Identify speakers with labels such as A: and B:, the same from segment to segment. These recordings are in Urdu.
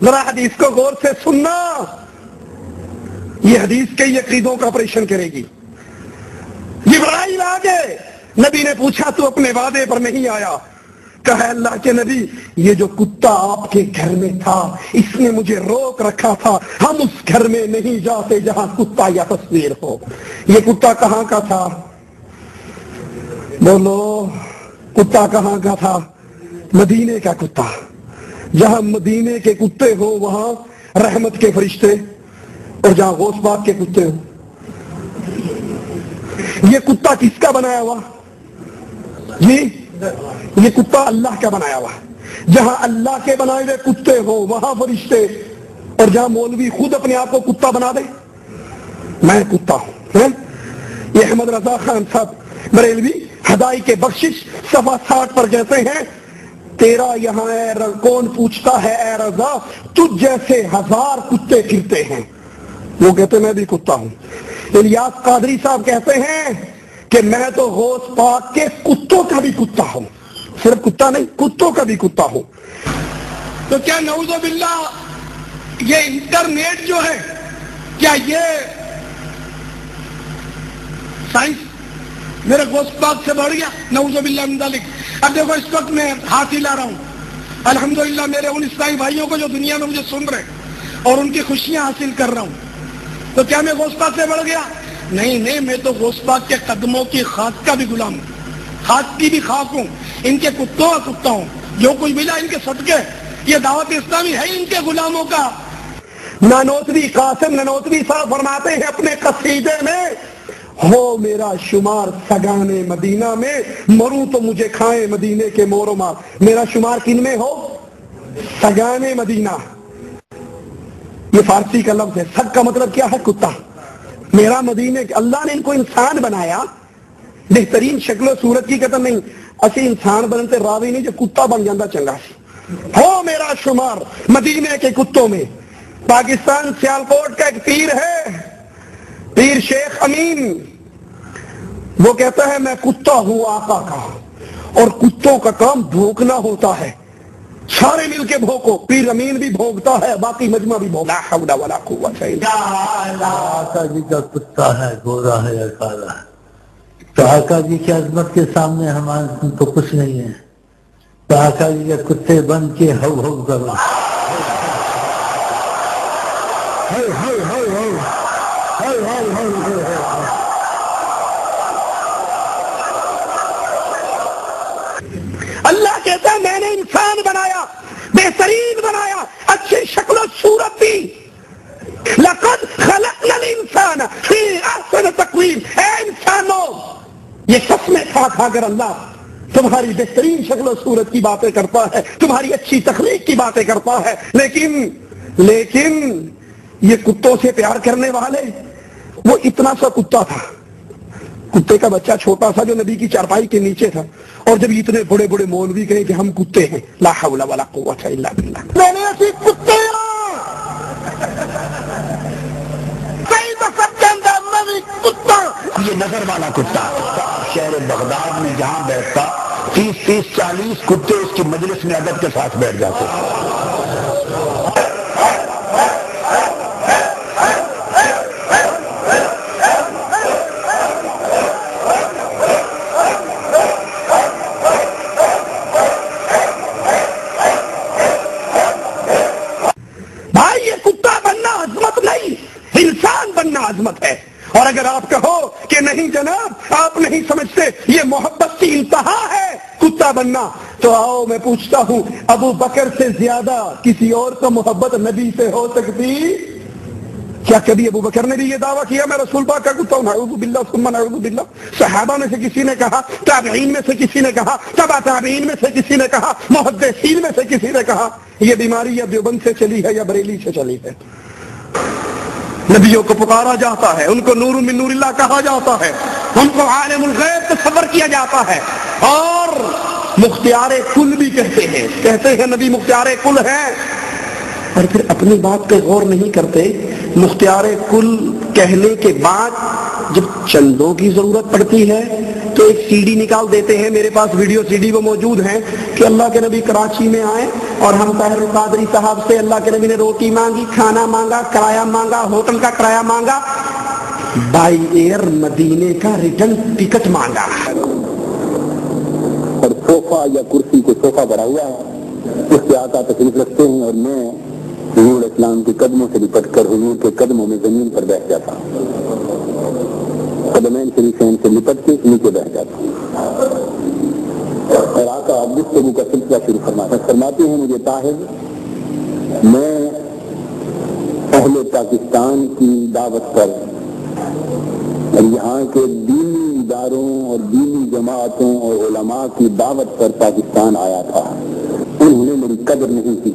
A: ذرا حدیث کو غور سے سننا، یہ حدیث کے عقیدوں کا آپریشن کرے گی۔ جبرائیل آگے، نبی نے پوچھا تو اپنے وعدے پر نہیں آیا؟ کہا اللہ کے نبی یہ جو کتا آپ کے گھر میں تھا اس نے مجھے روک رکھا تھا، ہم اس گھر میں نہیں جاتے جہاں کتا یا تصویر ہو۔ یہ کتا کہاں کا تھا؟ بولو، کتا کہاں کا تھا؟ مدینے کا کتا۔ جہاں مدینے کے کتے ہو وہاں رحمت کے فرشتے، اور جہاں غوث پاک کے کتے ہو۔ یہ کتا کس کا بنایا ہوا؟ جی یہ کتا اللہ کا بنایا ہوا۔ جہاں اللہ کے بنائے ہوئے کتے ہو وہاں فرشتے، اور جہاں مولوی خود اپنے آپ کو کتا بنا دے، میں کتا ہوں۔ یہ احمد رضا خان صاحب بریلوی ہدائی کے بخشش صفحہ 60 پر کہتے ہیں تیرا یہاں کون پوچھتا ہے اے رضا، تجھ جیسے 1000 کتے پھرتے ہیں۔ وہ کہتے میں بھی کتا ہوں۔ الیاس قادری صاحب کہتے ہیں کہ میں تو غوث پاک کے کتوں کا بھی کتا ہوں، صرف کتا نہیں کتوں کا بھی کتا ہوں۔ تو کیا نعوذ باللہ یہ انٹرنیٹ جو ہے، کیا یہ سائنس میرے غوث پاک سے بڑھ گیا؟ نعوذ باللہ من ذالک۔ اب دیکھو اس وقت میں ہاتھ ہلا رہا ہوں، الحمدللہ میرے ان اسلامی بھائیوں کو جو دنیا میں مجھے سن رہے اور ان کی خوشیاں حاصل کر رہا ہوں، تو کیا میں غوث پاک سے بڑھ گیا؟ نہیں، میں تو غوث پاک کے قدموں کی خاک کا بھی غلام ہوں، خاک کی بھی خاک ہوں، ان کے کتوں کا کتا ہوں، جو کچھ ملا ان کے صدقے، یہ دعوت اسلامی ہے ان کے غلاموں کا۔ نانوتوی قاسم نانوتوی صاحب فرماتے ہیں اپنے قصیدے میں، ہو میرا شمار سگانے مدینہ میں، مروں تو مجھے کھائیں مدینے کے مور و مار۔ میرا شمار کن میں ہو؟ سگانے مدینہ۔ یہ فارسی کا لفظ ہے، سگ کا مطلب کیا ہے؟ کتا۔ میرا مدینے کے، اللہ نے ان کو انسان بنایا، بہترین شکل و صورت کی قدر نہیں، اسی انسان بنتے راوی نہیں جو کتا بن جاندہ چنگا سی۔ ہو میرا شمار مدینے کے کتوں میں۔ پاکستان سیالکوٹ کا ایک پیر ہے، پیر شیخ امین، وہ کہتا ہے میں کتا ہوں آقا کا، اور کتوں کا کام بھونکنا ہوتا ہے، سارے مل کے بھوکو۔ پیر امین بھی بھوکتا ہے، باقی مجمع بھی بھوکتا ہے۔ لا حول ولا قوت الا باللہ۔
B: آقا جی کا کتا ہے، گورا ہے یا کالا ہے، تو آقا جی کی عظمت کے سامنے ہمارے تو کچھ نہیں ہے، تو آقا جی کے کتے بن کے ہو ہو کرو۔
A: اللہ کہتا ہے میں نے انسان بنایا، بہترین بنایا، اچھی شکل و صورت دی۔ لقد خلقنا الانسان فی احسن تقویم۔ اے انسانوں، یہ قسمیں کھا کھا کر اللہ تمہاری بہترین شکل و صورت کی باتیں کرتا ہے، تمہاری اچھی تخلیق کی باتیں کرتا ہے، لیکن یہ کتوں سے پیار کرنے والے، وہ اتنا سا کتا تھا، کتے کا بچہ چھوٹا سا جو نبی کی چارپائی کے نیچے تھا، اور جب اتنے بڑے بڑے مولوی کہیں کہ ہم کتے ہیں، لا حول ولا قوت الا باللہ، میں نے ایسی کتے
C: یہ نظر والا کتا شہر بغداد میں جہاں بیٹھتا 30-40 کتے اس کی مجلس میں ادب کے ساتھ بیٹھ جاتے۔
A: بھائی یہ کتا بننا عظمت نہیں، انسان بننا عظمت ہے۔ اور اگر آپ کہو کہ نہیں جناب آپ نہیں سمجھتے یہ محبت کی انتہا ہے کتا بننا، تو آؤ میں پوچھتا ہوں ابو بکر سے زیادہ کسی اور کو محبت نبی سے ہو سکتی؟ کیا کبھی ابو بکر نے بھی یہ دعویٰ کیا میں رسول پاک کا کتا ہوں؟ نعوذ باللہ ثم نعوذ باللہ۔ صحابہ میں سے کسی نے کہا، تابعین میں سے کسی نے کہا، تبع تابعین میں سے کسی نے کہا، محدثین میں سے کسی نے کہا؟ یہ بیماری یا دیوبند سے چلی ہے یا بریلی سے چلی ہے؟ نبیوں کو پکارا جاتا ہے، ان کو نور من نور اللہ کہا جاتا ہے، ان کو عالم الغیب تصور کیا جاتا ہے، اور مختار کل بھی کہتے ہیں نبی مختار کل ہے، اور پھر اپنی بات پہ غور نہیں کرتے۔ مختار کل کہنے کے بعد جب چندوں کی ضرورت پڑتی ہے تو ایک سی ڈی نکال دیتے ہیں، میرے پاس ویڈیو سی ڈی وہ موجود ہیں کہ اللہ کے نبی کراچی میں آئے
D: اور ہم طاہر القادری صاحب سے اللہ کے نبی نے روٹی مانگی، کھانا مانگا، کرایہ مانگا، ہوٹل کا کرایہ مانگا، بائی ایئر مدینے کا ریٹرن ٹکٹ مانگا.
C: اور صوفہ یا کرسی کو صوفہ بنا ہوا ہے، اس سے آقا تشریف رکھتے ہیں اور میں حضور اسلام کے قدموں سے لپٹ کر حضور کے قدموں میں زمین پر بیٹھ جاتا ہوں، قدمین شریفین سے لپٹ کے نیچے بیٹھ جاتا ہوں. اور آقا گفتگو کا سلسلہ شروع فرماتے ہیں مجھے طاہر، میں اہل پاکستان کی دعوت پر اور یہاں کے دینی اداروں اور دینی جماعتوں اور علماء کی دعوت پر پاکستان آیا تھا. انہوں نے میری قدر نہیں کی،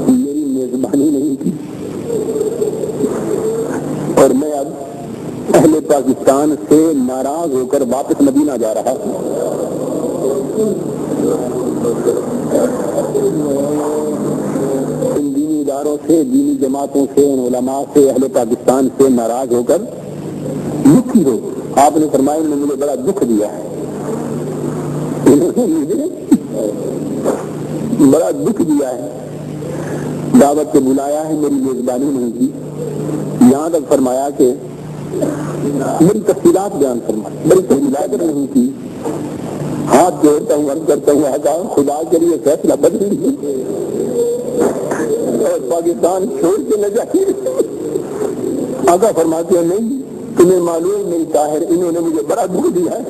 C: میری میزبانی نہیں کی، اور میں اب اہل پاکستان سے ناراض ہو کر واپس مدینہ جا رہا ہوں. ان دینی اداروں سے، دینی جماعتوں سے، ان علماء سے، اہل پاکستان سے ناراض ہو کر دکھی ہو. آپ نے فرمایا انہوں نے مجھے بڑا دکھ دیا ہے، بڑا دکھ دیا ہے، دعوت سے بلایا ہے، میری میزبانی نہیں کی. یہاں تک فرمایا کہ میری تفصیلات بیان فرمائی، میری تفصیلات نہیں کی. ہاتھ جوڑتا ہوں، عرض کرتا ہوں آقا خدا کے لیے فیصلہ بدل دیجیے اور پاکستان چھوڑ کے نہ جائیے. آقا فرماتے ہیں نہیں، تمہیں معلوم نہیں طاہر، انہوں نے مجھے بڑا دکھ دیا ہے.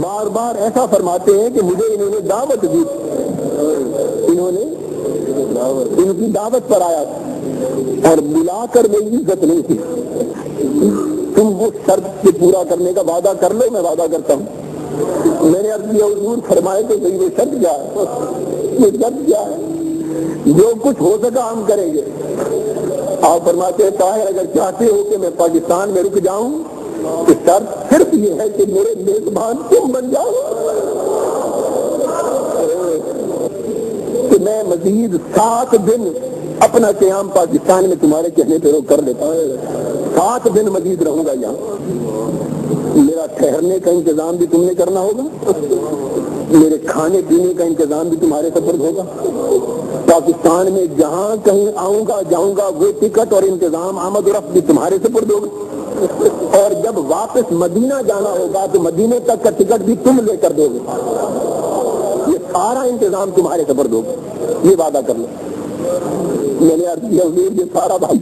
C: بار بار ایسا فرماتے ہیں کہ مجھے انہوں نے دعوت دی، انہوں نے ان کی دعوت پر آیا اور بلا کر میری عزت نہیں کی. تم وہ شرط سے پورا کرنے کا وعدہ کر لو، میں وعدہ کرتا ہوں. میں نے عرض کیا حضور فرمائے تو صحیح وہ شرط کیا ہے؟ یہ شرط کیا ہے؟ جو کچھ ہو سکا ہم کریں گے. آپ فرماتے ہیں طاہر اگر چاہتے ہو کہ میں پاکستان میں رک جاؤں تو شرط صرف یہ ہے کہ میرے میزبان تم بن جاؤ، کہ میں مزید 7 دن اپنا قیام پاکستان میں تمہارے کہنے پہ روک کر لیتا ہوں. 7 دن مزید رہوں گا یہاں. میرا ٹھہرنے کا انتظام بھی تم نے کرنا ہوگا، میرے کھانے پینے کا انتظام بھی تمہارے سپرد ہوگا. پاکستان میں جہاں کہیں آؤں گا جاؤں گا وہ ٹکٹ اور انتظام آمد و رفت بھی تمہارے سپرد ہوگا. اور جب واپس مدینہ جانا ہوگا تو مدینے تک کا ٹکٹ بھی تم لے کر دو گے. یہ سارا انتظام تمہارے سپرد ہوگا، یہ وعدہ کر لو. میں نے عرض کیا حضور یہ سارا بات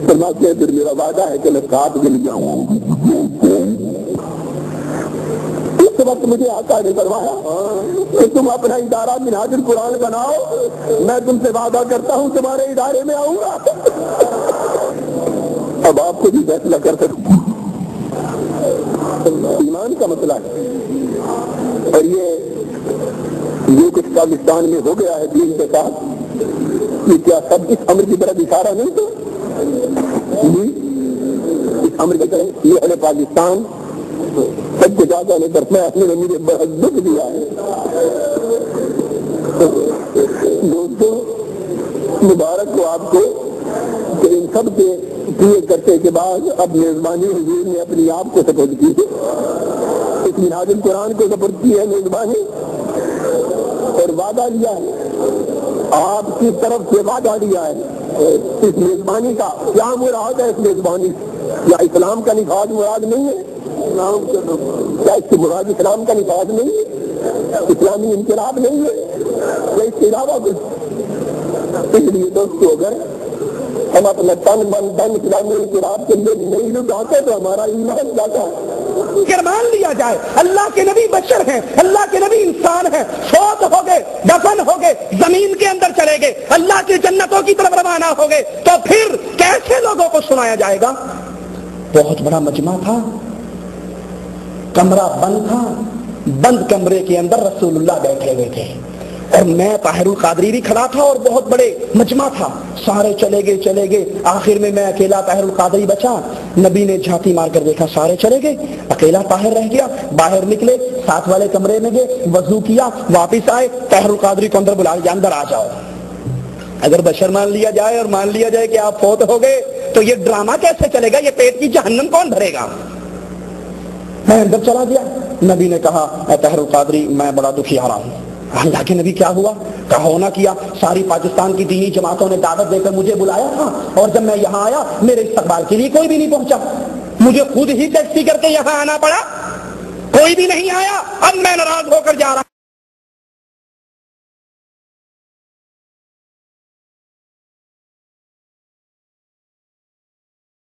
C: فرماتے ہیں پھر میرا وعدہ ہے کہ میں 7 دن جاؤں. اس وقت مجھے آقا نے فرمایا کہ تم اپنا ادارہ منہاج القرآن بناؤ، میں تم سے وعدہ کرتا ہوں تمہارے ادارے میں آؤں گا. اب آپ کو بھی فیصلہ کر سکتے ہیں، ایمان کا مسئلہ ہے. اور یہ کچھ پاکستان میں ہو گیا ہے دین کے ساتھ، یہ کیا سب اس امر کی طرف اشارہ نہیں تو اس امر کی طرف یہ اہل پاکستان سب کچھ آقا نے کرنا ہے. اپنے مجھے بڑا دکھ دیا ہے. دوستو مبارک ہو آپ کو کہ ان سب کے پورے کرتے کے بعد اب میزبانی حضور نے اپنی آپ کو سپرد کی، اس منہاج القرآن کو سپرد کی ہے میزبانی، اور وعدہ لیا ہے آپ کی طرف سے، وعدہ لیا ہے اس میزبانی کا. کیا مراد ہے اس میزبانی؟ یا اسلام کا نفاذ مراد نہیں ہے؟ کیا اس سے مراد اسلام کا نفاذ نہیں ہے؟ اسلامی انقلاب نہیں ہے یا اس کے علاوہ کچھ؟ اس لیے دوستو اگر ہم اپنا تن من دھن اسلامی انقلاب کے لیے نہیں لٹاتے تو ہمارا ایمان جاتا ہے.
A: مان لیا جائے اللہ کے نبی بشر ہیں، اللہ کے نبی انسان ہیں، فوت ہو گئے، دفن ہو گئے، زمین کے اندر چلے گئے، اللہ کی جنتوں کی طرف روانہ ہو گئے، تو پھر کیسے لوگوں کو سنایا جائے گا؟ بہت بڑا مجمع تھا، کمرہ بند تھا، بند کمرے کے اندر رسول اللہ بیٹھے ہوئے تھے اور میں طاہر القادری بھی کھڑا تھا اور بہت بڑے مجمع تھا. سارے چلے گئے، آخر میں اکیلا طاہر القادری بچا. نبی نے جھانکی مار کر دیکھا سارے چلے گئے، اکیلا طاہر رہ گیا. باہر نکلے، ساتھ والے کمرے میں گئے، وضو کیا، واپس آئے، طاہر القادری کو اندر بلایا، اندر آ جاؤ. اگر بشر مان لیا جائے اور مان لیا جائے کہ آپ فوت ہو گئے
D: تو یہ ڈرامہ کیسے چلے گا؟ یہ پیٹ کی جہنم کون بھرے گا؟ میں اندر چلا گیا. نبی نے کہا اے طاہر القادری میں بڑا دکھی آ رہا ہوں. اللہ کے نبی کیا ہوا؟ کہا ہونا کیا ساری پاکستان کی دینی جماعتوں نے دعوت دے کر مجھے بلایا تھا اور جب میں یہاں آیا میرے استقبال کے لیے کوئی بھی نہیں پہنچا. مجھے خود ہی ٹیکسی کر کے یہاں آنا پڑا, کوئی بھی نہیں آیا. اب میں ناراض ہو کر جا رہا